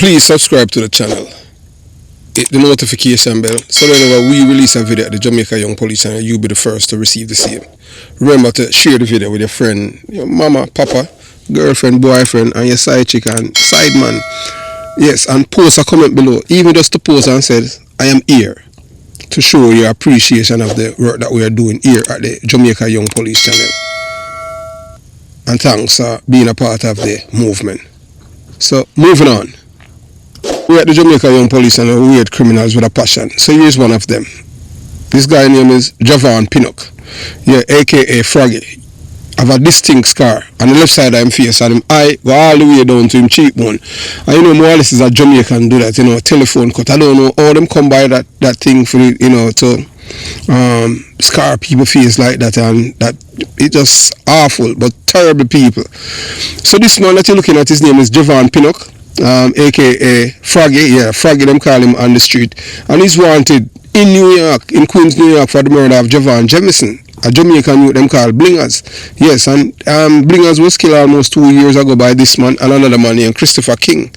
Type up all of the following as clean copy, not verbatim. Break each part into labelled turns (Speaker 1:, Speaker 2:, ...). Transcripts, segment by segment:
Speaker 1: Please subscribe to the channel. Hit the notification bell so that whenever we release a video at the Jamaica Young Police channel, you'll be the first to receive the same. Remember to share the video with your friend, your mama, papa, girlfriend, boyfriend, and your side chick and side man. Yes, and post a comment below, even just to post and say, I am here to show your appreciation of the work that we are doing here at the Jamaica Young Police channel. And thanks for being a part of the movement. So, moving on. We at the Jamaica Young Police channel, we hate criminals with a passion. So here's one of them. This guy's name is Javon Pinnock. Yeah, aka Froggy. Have a distinct scar on the left side of his face, and him eye go all the way down to him cheekbone. And you know, more or less is a Jamaican do that, you know, telephone cut. I don't know how them come by that thing for, you know, to scar people face like that, and that it's just awful, but terrible people. So this man that you're looking at, his name is Javon Pinnock, aka Froggy. Yeah, Froggy them call him on the street, and he's wanted in New York, in Queens, New York, for the murder of Javon Jamison, a Jamaican youth them called Blingers. Yes, and Blingers was killed almost 2 years ago by this man and another man named Christopher King.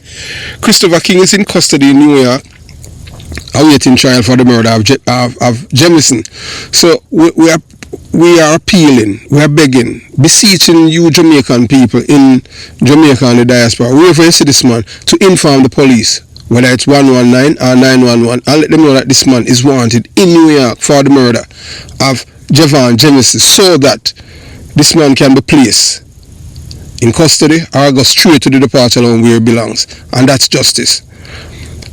Speaker 1: Christopher King is in custody in New York, awaiting trial for the murder of Jamison. So we are appealing, we are begging, beseeching you Jamaican people in Jamaica and the diaspora, wherever you see this man, to inform the police, whether it's 119 or 911, and let them know that this man is wanted in New York for the murder of Javon Jamison, so that this man can be placed in custody or go straight to the departure home where he belongs, and that's justice.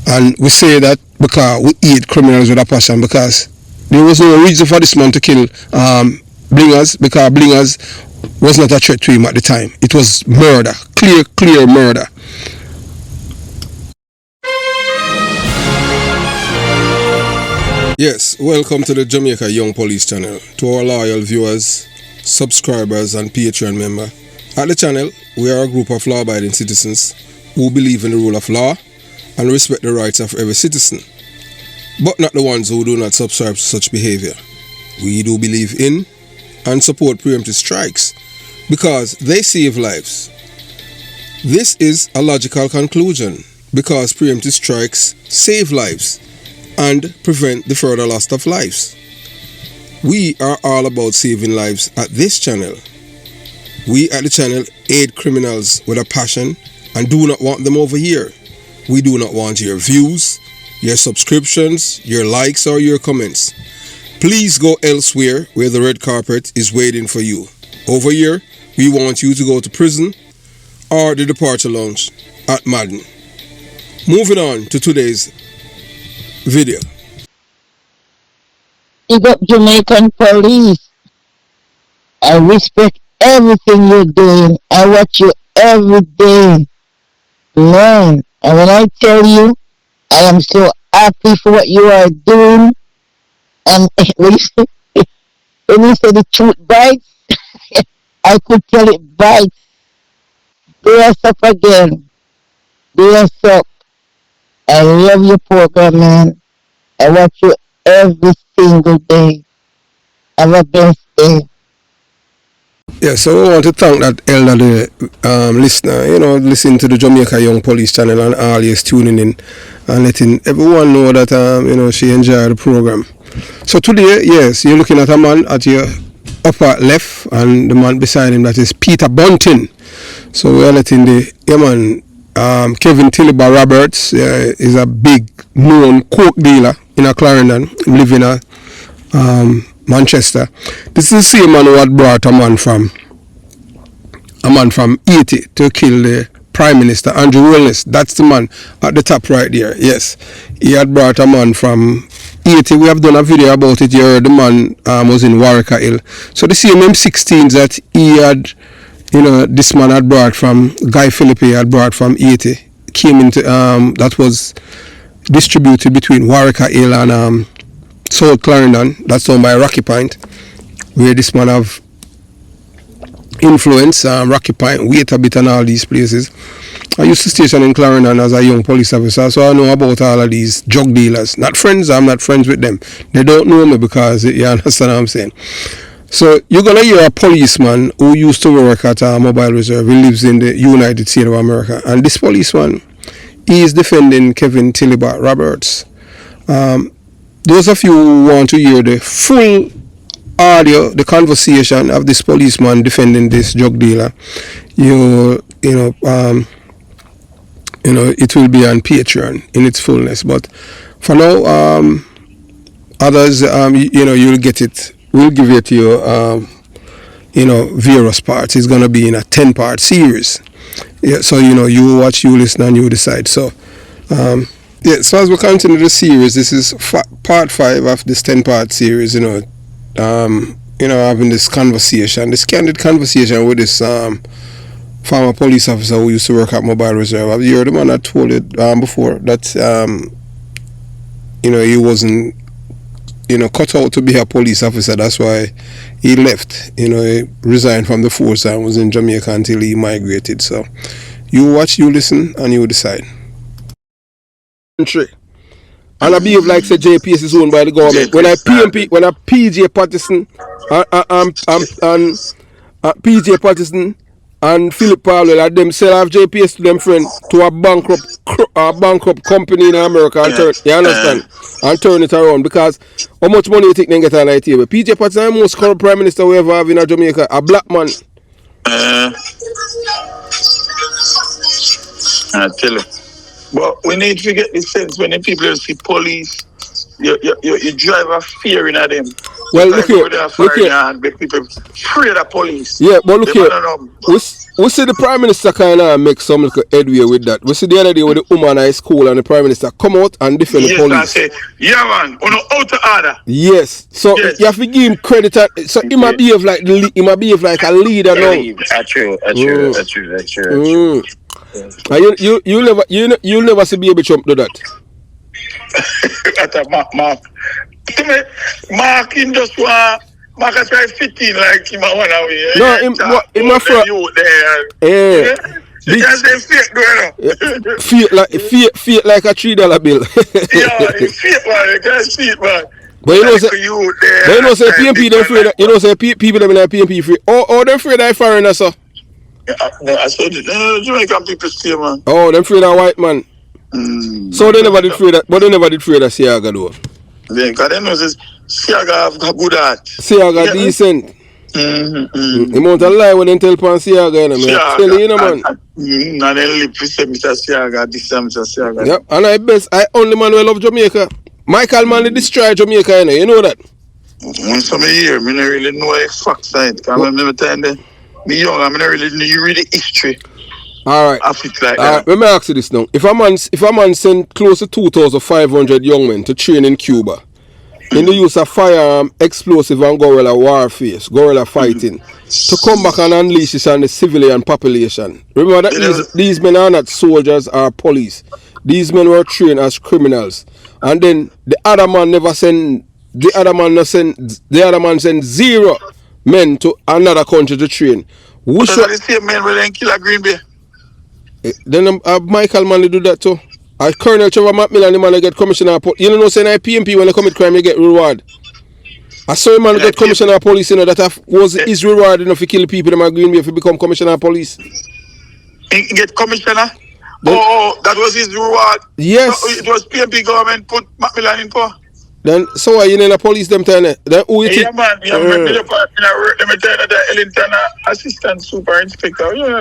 Speaker 1: And we say that because we hate criminals with a passion, because there was no reason for this man to kill Blingers, because Blingers was not a threat to him at the time. It was murder, clear murder. Yes, welcome to the Jamaica Young Police channel. To our loyal viewers, subscribers and Patreon member. At the channel, we are a group of law-abiding citizens who believe in the rule of law and respect the rights of every citizen, but not the ones who do not subscribe to such behavior. We do believe in and support preemptive strikes because they save lives. This is a logical conclusion because preemptive strikes save lives and prevent the further loss of lives. We are all about saving lives at this channel. We at the channel aid criminals with a passion and do not want them over here. We do not want your views, your subscriptions, your likes or your comments. Please go elsewhere where the red carpet is waiting for you. Over here, we want you to go to prison or the departure lounge at Madden. Moving on to today's video.
Speaker 2: Big up Jamaican police. I respect everything you're doing. I watch you every day. Man, and when I tell you, I am so happy for what you are doing. And when you say the truth bites, I could tell it bites. Bless up again. Bless up. I love your program, man. I watch you every single day. Have a blessed day.
Speaker 1: Yeah, so we want to thank that elderly listener, you know, listen to the Jamaica Young Police channel and always tuning in and letting everyone know that, you know, she enjoyed the program. So today, yes, you're looking at a man at your upper left, and the man beside him, that is Peter Bunting. So we're letting the, yeah man, Kevin Tiliba Roberts is a big known coke dealer in a Clarendon, living in Manchester. This is the same man who had brought a man from Haiti to kill the Prime Minister Andrew Willis. That's the man at the top right there. Yes, he had brought a man from Haiti. We have done a video about it here. The man was in Warwick Hill. So the same M16s that he had, you know, this man had brought from, Guy Philippe had brought from Haiti, came into, that was distributed between Warwick Hill and South Clarendon. That's owned by Rocky Point, where this man have influence. Rocky Point, wait a bit, and all these places. I used to station in Clarendon as a young police officer, so I know about all of these drug dealers. Not friends, I'm not friends with them. They don't know me because, you understand what I'm saying. So you're going to hear a policeman who used to work at a mobile reserve. He lives in the United States of America. And this policeman, he is defending Kevin Tillibert Roberts. Those of you who want to hear the full audio, the conversation of this policeman defending this drug dealer, it will be on Patreon in its fullness. But for now, others, you'll get it. We'll give it to you, various parts. It's gonna be in a 10-part series. Yeah, so you watch, you listen, and you decide. So, so as we continue the series, this is part 5 of this 10-part series. Having this conversation, this candid conversation with this former police officer who used to work at Mobile Reserve. Have you heard the man that told it before that he wasn't cut out to be a police officer? That's why he left. He resigned from the force and was in Jamaica until he migrated. So you watch, you listen, and you decide. And I behave like say JPS is owned by the government. When PJ Patterson and PJ Patterson and Philip Powell, like them sell off JPS to them friend to a bankrupt company in America and turn, you understand? And turn it around, because how much money you think they get on that table? PJ Patterson is the most corrupt prime minister we ever have in Jamaica, a black man.
Speaker 3: I tell you. But we need to get the sense when the people see police, you drive a fear in them.
Speaker 1: Well, look here.
Speaker 3: People fear the police.
Speaker 1: Yeah, but look here. We see the Prime Minister kind of make some little headway with that. We see the other day with the woman at school and the Prime Minister come out and defend the police.
Speaker 3: Yes, I say, yeah man, on out of order.
Speaker 1: Yes, so you have to give him credit. So he might behave like a leader now.
Speaker 3: That's true.
Speaker 1: You'll never see Baby Trump do that.
Speaker 3: That's a Mark. Mark him just want. Mark has try 15 like him one away.
Speaker 1: No, him a fraud.
Speaker 3: Yeah. Because they fake going on.
Speaker 1: Fake like a $3 bill.
Speaker 3: Yeah, it's fake man. You can't see it man.
Speaker 1: But say PMP them afraid. Say people them in the PMP free. Oh, them afraid of foreigners, sir.
Speaker 3: I saw Jamaican people stay, man.
Speaker 1: Oh, them afraid of white man. So they never did afraid that, but they never did afraid of Siaga though.
Speaker 3: Yeah, because they know this Siaga have a good heart.
Speaker 1: Siaga decent. The amount of lie when they tell pan Siaga, tell you, man.
Speaker 3: And then live to say Mr. Siaga, this time Mr. Siaga.
Speaker 1: Yep, and I only man will love Jamaica. Michael Manley destroyed Jamaica, you know that?
Speaker 3: Once I'm here, I don't really know a fact side. Because I remember time then, me young, I don't really know you read the history.
Speaker 1: Alright.
Speaker 3: Like
Speaker 1: let me ask you this now. If a man send close to 2,500 young men to train in Cuba, in the use of firearm, explosive and guerrilla warfare, guerrilla fighting, to come back and unleash this on the civilian population. Remember that these men are not soldiers or police. These men were trained as criminals. And then the other man send 0 men to another country to train.
Speaker 3: Who should the same men will then kill a Green Bay?
Speaker 1: Then Michael Manley do that too. Colonel Trevor Macmillan, the man get commissioner of police. You know, saying PMP when they commit crime, you get reward. I saw a man get commissioner of police, that was his reward enough to kill people in Green Bay if he become commissioner of police.
Speaker 3: He get commissioner? That was his reward?
Speaker 1: Yes.
Speaker 3: So it was PMP government put Macmillan in power?
Speaker 1: Then, so are you in the police them time? Then who you think?
Speaker 3: Yeah, man. Let me tell you that Ellington, assistant super inspector. Yeah.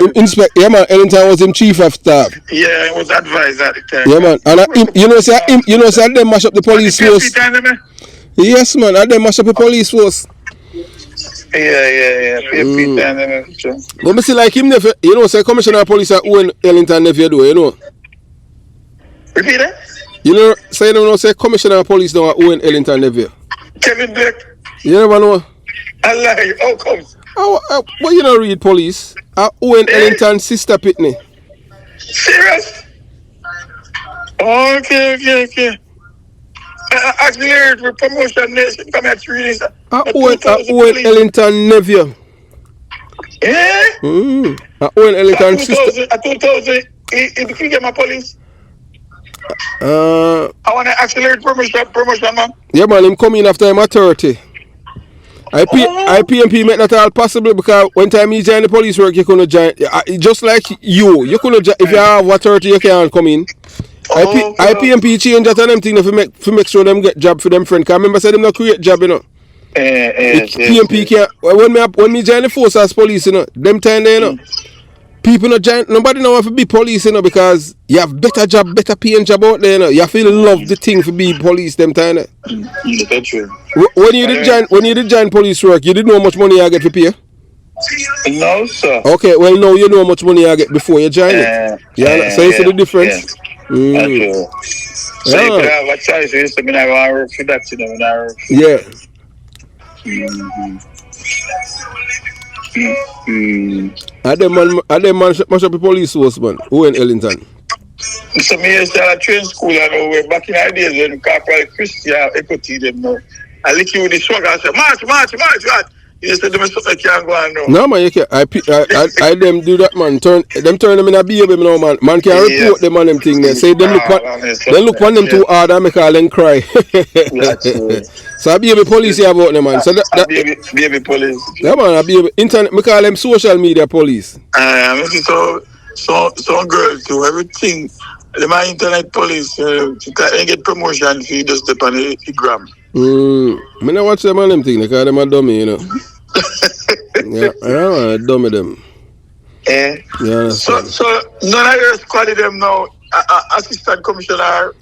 Speaker 1: Yeah, man. Ellington was him chief of staff.
Speaker 3: Yeah, he was advisor at the time.
Speaker 1: Yeah, man. And say they mash up the police force. Yes, man. And they mash up the police force.
Speaker 3: Yeah. PMP time.
Speaker 1: But me see like him, say commissioner of police at Owen Ellington never do,
Speaker 3: Repeat that?
Speaker 1: Say commissioner of police now at Owen Ellington never.
Speaker 3: Kevin Blake.
Speaker 1: You never know.
Speaker 3: I lie. How comes?
Speaker 1: Well, you don't read police. Owen Ellington sister Pitney.
Speaker 3: Serious? Okay. Actually, heard promotion nation come at 3 days.
Speaker 1: Owen Ellington nephew.
Speaker 3: Yeah?
Speaker 1: Owen Ellington sister.
Speaker 3: I 2000, if you get my police. I want to accelerate promotion, man.
Speaker 1: Yeah, man, him come in after him at 30. IPMP make that all possible because when time you join the police work, you couldn't join. Just like you couldn't join. If you have a 30, you can't come in. IPMP change that and them thing for make sure them get job for them friend. Cause remember say them not create job, you know. PMP can't when me join the force as police, you know, them time there, you know. People not join, nobody know want to be police, you know, because you have better job, better paying job out there, you know. You feel love the thing for be police them time.
Speaker 3: That's true.
Speaker 1: When you did join police work, you didn't know how much money you get for pay?
Speaker 3: No, sir.
Speaker 1: Okay, well now you know how much money you get before you join it. So you see the difference?
Speaker 3: Yeah. So you could have a choice, you say, I want to work for that, you know,
Speaker 1: Yeah. I them man mash up the police force, man. Who in Ellington?
Speaker 3: So me used to have a train school, and we back in the days when Corporal Christian equity them now. I lick you with the swag and say, march. You said them stuff I can't go on now.
Speaker 1: No man, you can't. I them do that, man. Turn them in a baby now, man. Man can report them on them thing there. Say them look on them too hard and make all them cry. So I be a police here about them, man. So that
Speaker 3: baby police.
Speaker 1: Yeah man, I be internet. Me call them social media police.
Speaker 3: So girl too. Everything. The my internet police. They get promotion if you just step on the gram.
Speaker 1: Me not watch them on them thing because them a dummy, you know. Yeah, dummy them. Yeah.
Speaker 3: So none of your squad of them now. Assistant commissioner.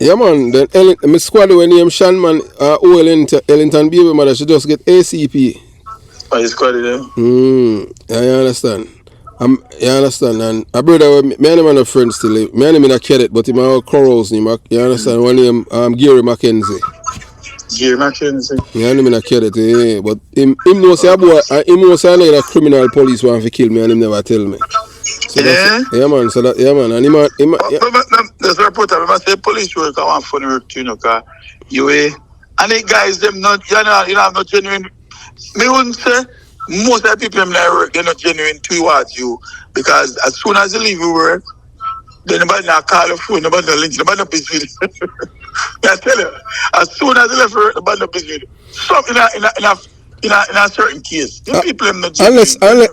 Speaker 1: Yeah man, then my squad when name Shan man, Ellington baby mother, she just get ACP.
Speaker 3: Oh, you squad of them?
Speaker 1: Yeah, you understand. You understand, and a brother, me and him are friends still. Me and him in a cadet, but him are Corals name. You understand? One name Gary Mackenzie.
Speaker 3: Gary Mackenzie.
Speaker 1: Me and him in a cadet, but him know say him know say like a criminal police want to kill me, and him never tell me. So man. So that man, and him.
Speaker 3: There's a reporter. I must say police work. I want funny work too, you know, cause you and the guys them not, you know, not genuine. Me wouldn't say. Most of the people in my work, they're not genuine towards you because as soon as you leave your work, then nobody not call your phone, nobody not link, nobody not busy with you. I tell you, as soon as you left work, nobody not busy with you. So in a certain case, the people are not genuine.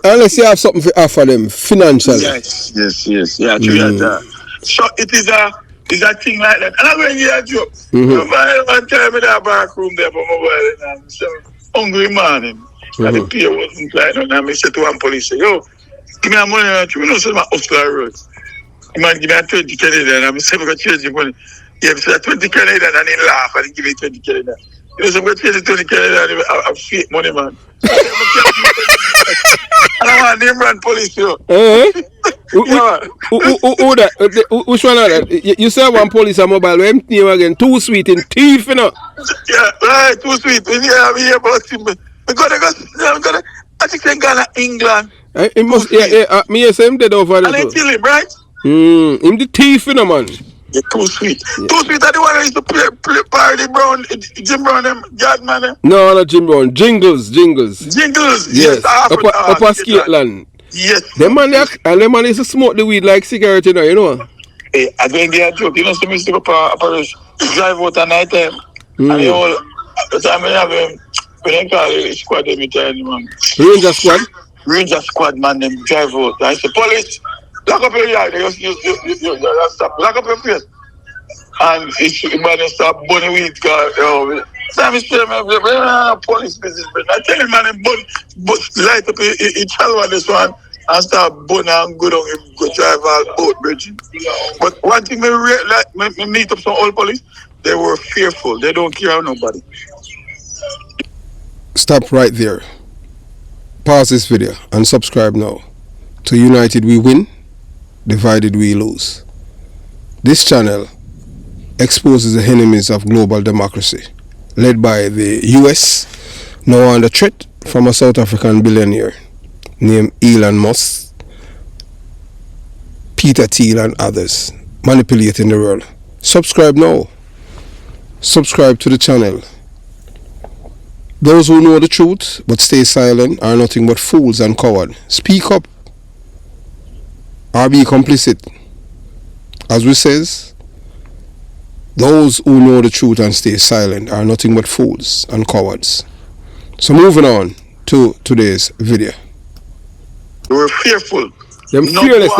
Speaker 1: Unless you have something to offer them financially.
Speaker 3: Yes. Yeah, true. So it is a thing like that. And I'm going to get a joke. One time in that back room there for mobile and I'm so hungry morning. And the peer wasn't like, and I said to one police, yo, give me a money, you know, so my hustler road. The man give me a 20 Canadian, and I said, I'm going to change the money. Yeah, I said 20 Canadian, and he laugh, and he give me 20 Canadian. You know, so I'm going to change the 20 Canadian, and I fake money, man. And I want to name brand police, yo.
Speaker 1: Who that? Which one are that? You say one police a mobile, we name again, too sweet in thief, you know?
Speaker 3: Yeah, right, too sweet. We hear about him. I think they're going to England.
Speaker 1: It must, me say him dead over there.
Speaker 3: And they kill him, right?
Speaker 1: Him the thief, you know, man.
Speaker 3: Yeah, too sweet. Too sweet, are the one that used to play Party Brown, Jim Brown, them, God, man.
Speaker 1: No, not Jim Brown. Jingles.
Speaker 3: Yes.
Speaker 1: Upper Scotland.
Speaker 3: Yes.
Speaker 1: Them man used to smoke the weed like cigarette, you know.
Speaker 3: Hey, I going to get a joke. You know, some used to go drive out at night time. And the whole, the time we have him, when they call it squad, they tell you, man. Ranger squad, man, them drive out. I say, police, lock up your yard. They just stop. Lock up your place. And it's man, start burning weed car. Time is police business. I tell him, man, but light up in Chalwa this one and start burning and go down and go drive all boat bridge. But one thing me meet up some old police, they were fearful. They don't care about nobody.
Speaker 1: Stop right there. Pause this video and subscribe now to United We Win, Divided We Lose. This channel exposes the enemies of global democracy, led by the US, now under threat from a South African billionaire named Elon Musk, Peter Thiel and others, manipulating the world. Subscribe now. Subscribe to the channel. Those who know the truth but stay silent are nothing but fools and cowards. Speak up or be complicit. As we says, those who know the truth and stay silent are nothing but fools and cowards. So moving on to today's video.
Speaker 3: They were fearful.
Speaker 1: Them fearless.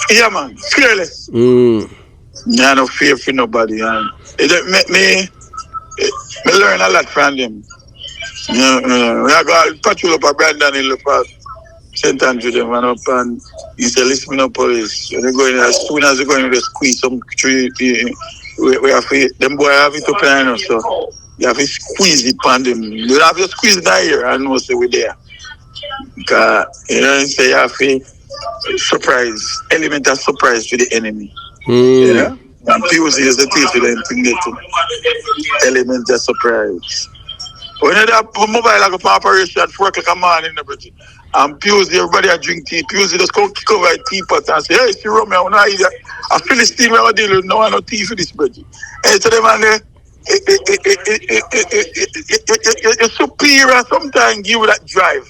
Speaker 3: Yeah, man, fearless. Yeah, no fear for nobody. And it make me learn a lot from them. I got patrol up a Brandon in the park. St. Andrew them and up and he said, listen up police. When they go in, as soon as they go in, they squeeze some tree. We have to, them boy have it up in so you have to squeeze it on them. You have to squeeze it here and know say we're there. Because say you have to element of surprise to the enemy. You know? And POC is the teacher them thing there too. Element of surprise. When you have a mobile like a operation at 4 o'clock in the morning, and Puesy, everybody a drink tea. Puesy just come kick over a teapot and say, hey, see Romeo, I Philistine, we are dealing with no one no tea for this budget. Hey, to them and it's superior sometimes give you that drive.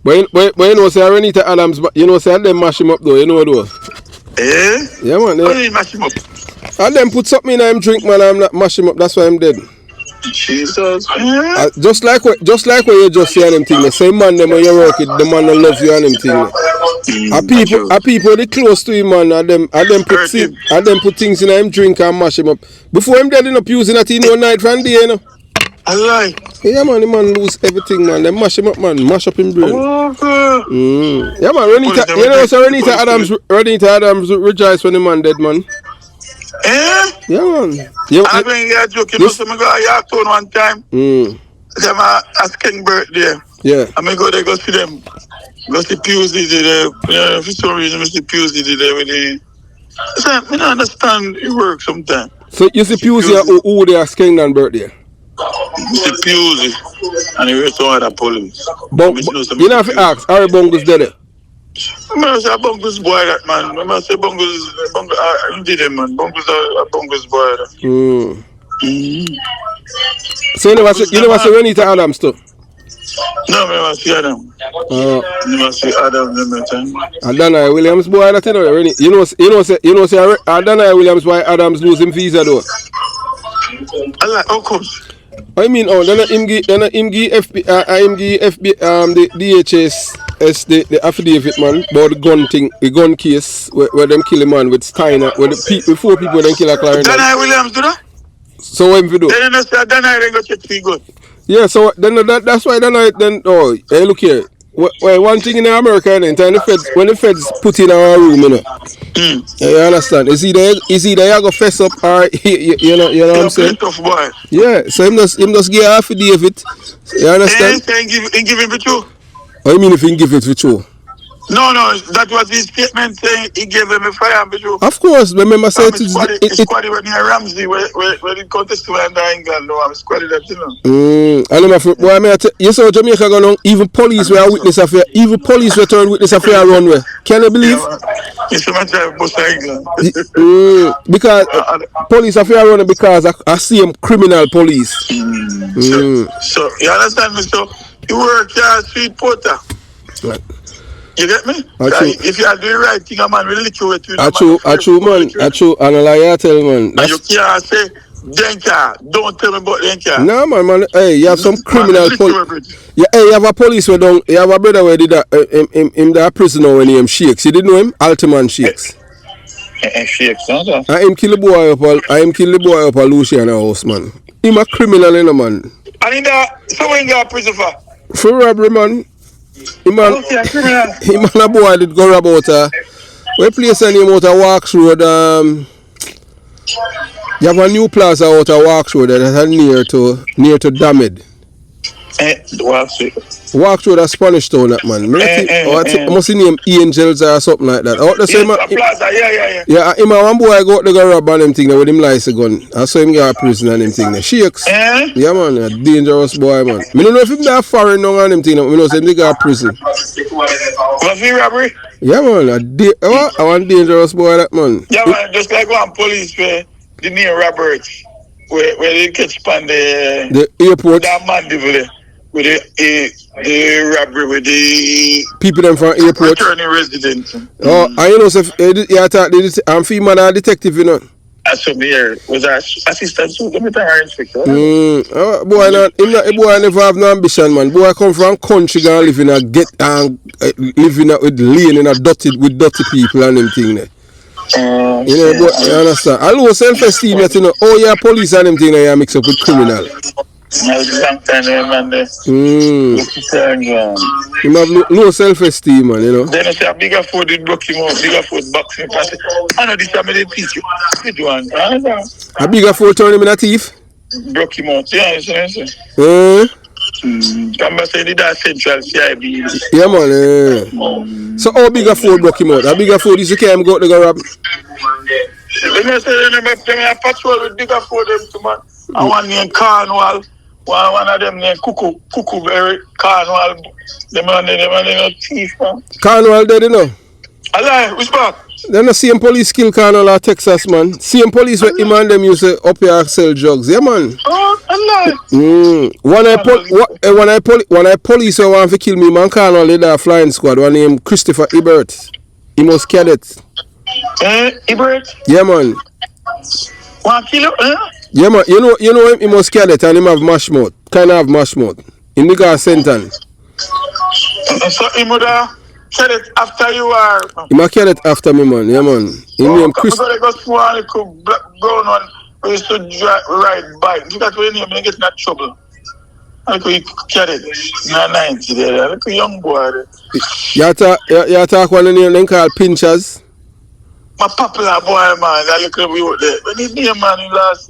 Speaker 1: But you know, say Reneto Adams, you know, say them mash him up though, you know though.
Speaker 3: Eh?
Speaker 1: Yeah, man.
Speaker 3: How do you mash him up?
Speaker 1: And them put something in him drink, man, I'm not mash him up, that's why I'm dead.
Speaker 3: Jesus.
Speaker 1: Just like what you just say on them thing, the same man them when you work it, the man that loves you on them thing. People they close to him, man, and them put things in him drink and mash him up. Before him dead enough using that no night from day, you know.
Speaker 3: I like.
Speaker 1: Yeah, man, the man lose everything, man. They mash him up, man, mash up him brain. Yeah, man, Reneto Adams rejoice when the man dead, man.
Speaker 3: Eh?
Speaker 1: Yeah, man.
Speaker 3: I mean, you're joking. You know, I go to Yorktown one time. Them a King birthday.
Speaker 1: Yeah.
Speaker 3: I mean, go there, go see them. Go see Puesy there. For some reason, I see Puesy there with the. I don't understand it work sometimes.
Speaker 1: So you see Puesy who they are King birthday?
Speaker 3: You see Puesy. And the rest of the police.
Speaker 1: You know if you ask, Harry Bungus dead?
Speaker 3: I say Bungus boy that man. I say Bungus did him man. Bungus boy that.
Speaker 1: So you never say Reneto Adams too?
Speaker 3: No, I never see Adam. Never see Adam time.
Speaker 1: And Danai Williams boy that you know say Danai Williams why Adams losing visa though?
Speaker 3: I like how comes?
Speaker 1: I mean, then him give FB, the DHS as the affidavit, man, about the gun thing, the gun case where them kill a man with Steiner, where the 4 people then kill a Clarendon.
Speaker 3: Danai Williams do that?
Speaker 1: So what him do?
Speaker 3: Then you say Danai then go check the gun. Yeah,
Speaker 1: so then that's why Danai then hey look here. Well, one thing in America, when the feds put in our room, you know, you understand? Is either you go fess up or you know what I'm saying?
Speaker 3: Tough boy.
Speaker 1: Yeah, so him just give half a affidavit. You understand?
Speaker 3: And give him for true.
Speaker 1: I mean, if he give it for true.
Speaker 3: No, that was his statement saying he gave him a fire for true.
Speaker 1: Of course, remember say
Speaker 3: it's squaddy when near Ramsey where the contest to under England. No, I'm squaddy that you know.
Speaker 1: And boy, you saw Jamaica go on. Even police were witness affair. Even police were turned witness affair runway. Can you believe?
Speaker 3: It's a matter of both England.
Speaker 1: Because police affair runway because I see him criminal police.
Speaker 3: So you understand me? So you work here as street porter.
Speaker 1: Right.
Speaker 3: You get me? If you are doing the right thing, a man will lick you with you.
Speaker 1: True, man. True. And I tell man.
Speaker 3: And you can't say, Denka, don't tell me about Denka.
Speaker 1: No, man. Hey, you have some criminal police. Yeah, hey, you have a police where down. You have a brother where did that. Him that prisoner when he Shakes. You didn't know him? Altiman Shakes.
Speaker 3: Shakes, huh?
Speaker 1: I him kill the boy up. A Luciana house, man. Him a criminal, you know, man.
Speaker 3: And in that, someone in that prison for?
Speaker 1: For robbery, man. Him a boy did go rob out where place a name out of Walks Road. You have a new plaza out of Walks Road that is near to Damed. Walks Road a Spanish town, that man. I must name Angels or something like that. Out the same
Speaker 3: plaza, yeah.
Speaker 1: Yeah, him a one boy go out there go rob on them thing with him lice a gun. I saw him get a prison and them thing there. Shakes. Yeah, man, a dangerous boy, man. I don't know if him that foreign now on them thing. I know say him got a prison.
Speaker 3: Was he robbery?
Speaker 1: Yeah, man, a one dangerous boy, that man.
Speaker 3: Yeah, man, just like one police where the near Roberts, where they catch on the
Speaker 1: airport.
Speaker 3: That man there. With the robbery with the
Speaker 1: people them from airport
Speaker 3: returning residents.
Speaker 1: I know so I'm female detective, you know.
Speaker 3: Assumier was our assistant superintendent inspector.
Speaker 1: Boy, boy never have no ambition, man. Boy come from country and live in a get and live in a with lane in a dirty with dirty people and them thing there. You know, boy, you understand? I low self-esteem that you know. Oh yeah, police and them thing there you mix up with criminal. You have low self-esteem, man, you know.
Speaker 3: Then I say a bigger food in broke him out, bigger food boxing. I know this time they teach you.
Speaker 1: A bigger food turn him in a thief?
Speaker 3: Broke him out, yeah, you I'm say that central CIB.
Speaker 1: Yeah, man. So how bigger food broke him out? A bigger food is okay, I'm going to go rob.
Speaker 3: Then I say them patrol with bigger food them too, man. I want me in Cornwall. One of them named Cuckoo Berry, Cornwall. Them on the thief, man.
Speaker 1: Cornwall dead, you know?
Speaker 3: Alive, which part?
Speaker 1: Then the same police kill Cornwall or Texas, man. Same police where him and them used to up here sell drugs, yeah, man.
Speaker 3: Oh, alive.
Speaker 1: When I police want to kill me, man, Cornwall did a flying squad. One named Christopher Ebert. He was cadet.
Speaker 3: Ebert?
Speaker 1: Yeah, man.
Speaker 3: Want kill him,
Speaker 1: Yeah, man, you know him, he must cadet and him have mash mouth. Kind of have mash mouth. In the guy sentence.
Speaker 3: So him would cadet after you are.
Speaker 1: He must cadet after me, man. Yeah, man. His name Chris.
Speaker 3: Because they got one brown one who used to ride bike. Look at when he get in trouble. I could cadet. 90 there. Look a young boy there.
Speaker 1: You talk one of them called Pinchers.
Speaker 3: My popular boy, man, that little boy out there. When his name, man, he last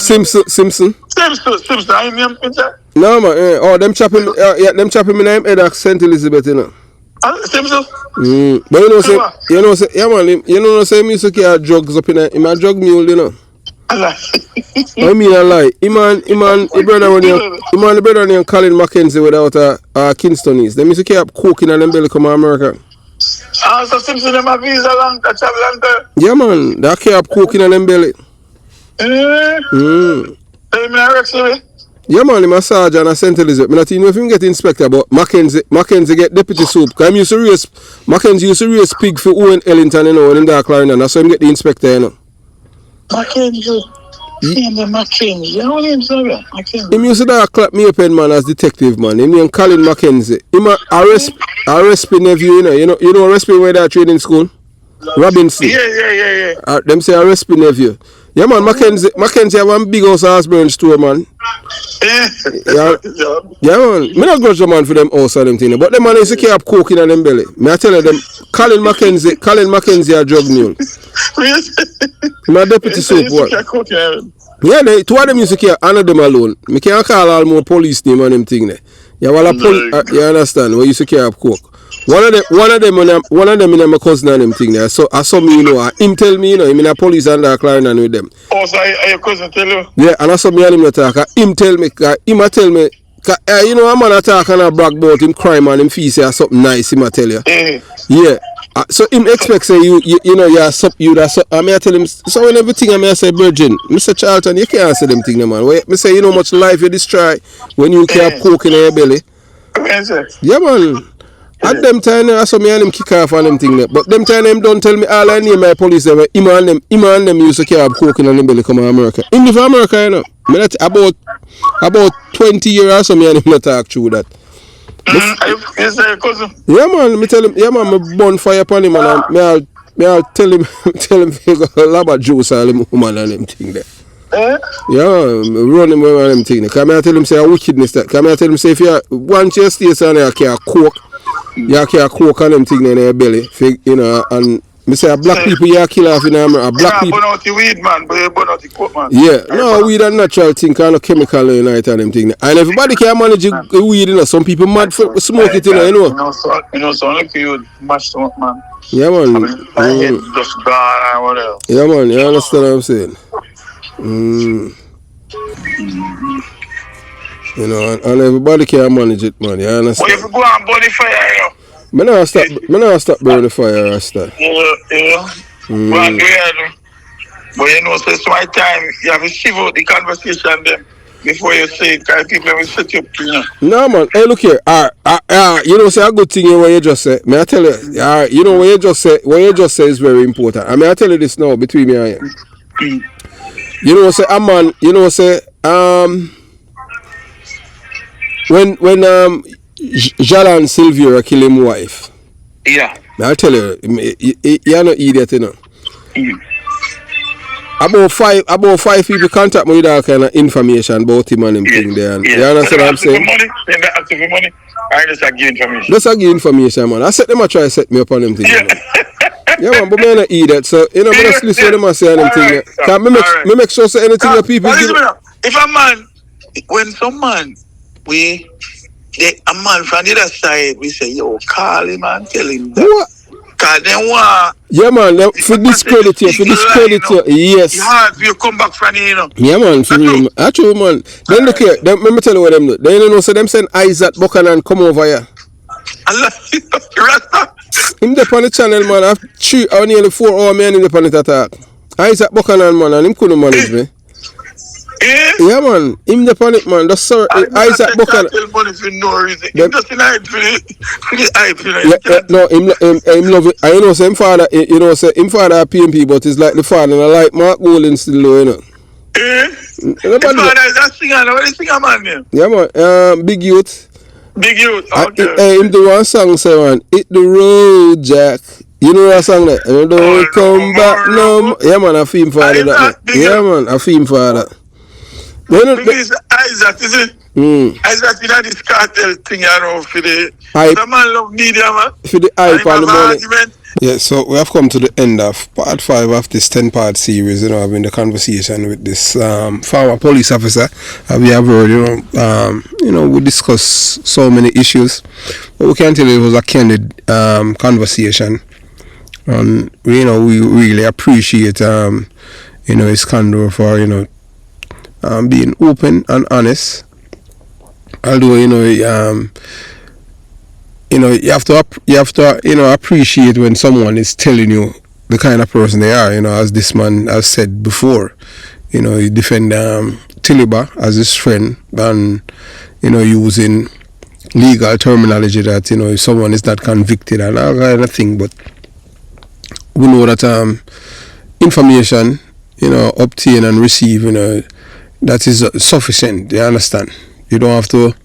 Speaker 1: Simpson.
Speaker 3: Simpson. I name Pincher.
Speaker 1: No, man. Oh, them chopping me name Ed St. Elizabeth, you know.
Speaker 3: Simpson?
Speaker 1: But you know, say, yeah, man, you know, say me used to carry drugs up in my drug mule, you know. I mean, I lie. The brother named Colin Mackenzie without a Kingstonese. They used to carry up coke in them belly come to America.
Speaker 3: So Simpson them a visa long time.
Speaker 1: Yeah, man, they carry up coke in them belly. Yeah, man, I'm a sergeant at St. Elizabeth. I'm not even know if you get inspector, but Mackenzie get deputy soup. Because Mackenzie used to raise pig for Owen Ellington, you know, in Dark Line, and that's why I get the inspector, you know.
Speaker 3: Mackenzie.
Speaker 1: Him used to clap me up, man, as detective, man. Him named Colin Mackenzie. Him arrest me nephew, you know. You know arrest me where they are training school? Robinson.
Speaker 3: Yeah.
Speaker 1: Them say arrest me nephew. Yeah, man, Mackenzie have one big house Osborne store, man. Yeah, man. Me not grudge the man for them house and them thing. But them man used to keep up coke in them belly. Me I tell you them, Colin Mackenzie a drug mule. My deputy soup, what? Yeah, two of them used to keep none of them alone. Me can't call all more police name and them thing there. Yeah, well, you understand? We used to keep up coke. One of them in my cousin and them thing there. So I saw me, you know, him tell me, you know, him in a police and a client and with them.
Speaker 3: Oh, so your cousin tell you?
Speaker 1: Yeah, and I saw me and him talk. Him tell me, you know, a man attack and a brag about him crime and him fee say something nice, him I tell you. Yeah. So him expect say you know I may tell him so when everything I may say Virgin, Mr. Charlton, you can't say them thing no man. Me say you know much life you destroy when you keep coke in your belly. Yeah, man. At them time, I saw me and him kick off on them thing there. But them time, them don't tell me all I name my police. Him and them used to carry coke in them belly come to America. In the America, you know. About 20 years or so, me and him not talk through that.
Speaker 3: Yes, sir, cousin.
Speaker 1: Yeah, man. Me tell him, yeah, man, me burn fire upon him and I'll tell him he got a lot of juice all him woman and them thing there. Yeah, run him around them thing there. Come I tell him say a wickedness that. Come I tell him say if you want your station and you carry coke. You carry coke and them thing in your belly, you know, and me say black people you kill off in America. Black people.
Speaker 3: Burn out the weed, man, but you burn out the coke, man.
Speaker 1: Yeah, no, weed and natural thing, kind of chemical in it and them thing. And everybody can manage weed, you know. Some people mad for smoke it, you know.
Speaker 3: You know, so only you mash them up, man.
Speaker 1: Yeah, man.
Speaker 3: I mean, just gone or whatever.
Speaker 1: Yeah, man, you understand what I'm saying? You know, and everybody can manage it, man. You understand?
Speaker 3: But if you go and burn the fire, you know.
Speaker 1: Me not stop burning the fire, Rasta.
Speaker 3: Yeah. But you know, so it's my time. You have to shiver out the conversation then before you say it, because people will set you up, you know.
Speaker 1: No, man. Hey, look here. You know, say a good thing what you just say. May I tell you? You know, what you just say is very important. I mean, I tell you this now between me and you. You know, say a man, you know, say when Jalan Silvera kill him wife.
Speaker 3: Yeah.
Speaker 1: I'll tell you, you're not idiot, you know. About five people contact me with all kind of information about him and him thing there. And, you understand what I'm saying?
Speaker 3: Money, then they ask for money. I just give information.
Speaker 1: Just give information, man. I set them a try to set me up on them thing.
Speaker 3: Yeah.
Speaker 1: You know? Yeah, man, but me not idiot. So, you know, I just listen to them and say them thing. Can me make sure say anything that people give.
Speaker 3: If a man, when some man, a man from the other side, we say, yo, call him and tell him that.
Speaker 1: What?
Speaker 3: Cause they want.
Speaker 1: Yeah, man, for discredit you, yes.
Speaker 3: You hard for you come back from you know.
Speaker 1: Yeah, man, for real. Actually, man. Then look here, let me tell you what them do. Then you know, so them send Isaac Buchanan come over here. Him there on the channel, man. After 3 or nearly 4 hours, man, him there on the attack. Isaac Buchanan, man, and him couldn't manage me. Yeah, man. Him there on it, man. That's sorry. Isaac Buchanan.
Speaker 3: Money for no reason. Him just in hype for the hype.
Speaker 1: No, him love it. I know, say him father, you know, say him father a PMP, but it's like the father, and I like Mark Golden still low, you know.
Speaker 3: His father is a singer. What is singer man name?
Speaker 1: Yeah, man. Big Youth.
Speaker 3: Big Youth. Okay.
Speaker 1: Him do one song, say, man, hit the road, Jack. You know that song that? Don't come back no. Yeah, man, I feel him father that. Yeah, man, I feel him father.
Speaker 3: Because Isaac, is it? Isaac, you know this cartel thing around for the hype. The man love media, man.
Speaker 1: For the hype and the money. Yeah, so we have come to the end of part 5 of this 10-part series, you know, having the conversation with this former police officer. We have heard, you know, we discussed so many issues, but we can tell you it was a candid conversation. And, you know, we really appreciate, you know, his candor for, you know, being open and honest. Although, you know, you have to you know, appreciate when someone is telling you the kind of person they are. You know, as this man has said before, you know, he defend Tiliba as his friend, and, you know, using legal terminology that, you know, if someone is not convicted and all kind of thing. But we know that information, you know, obtain and receive, you know, that is sufficient. You understand? You don't have to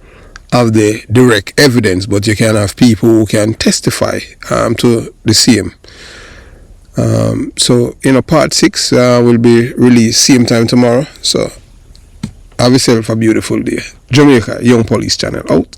Speaker 1: have the direct evidence, but you can have people who can testify to the same. So, you know, part 6 will be released same time tomorrow. So have yourself a beautiful day. Jamaica Young Police Channel out.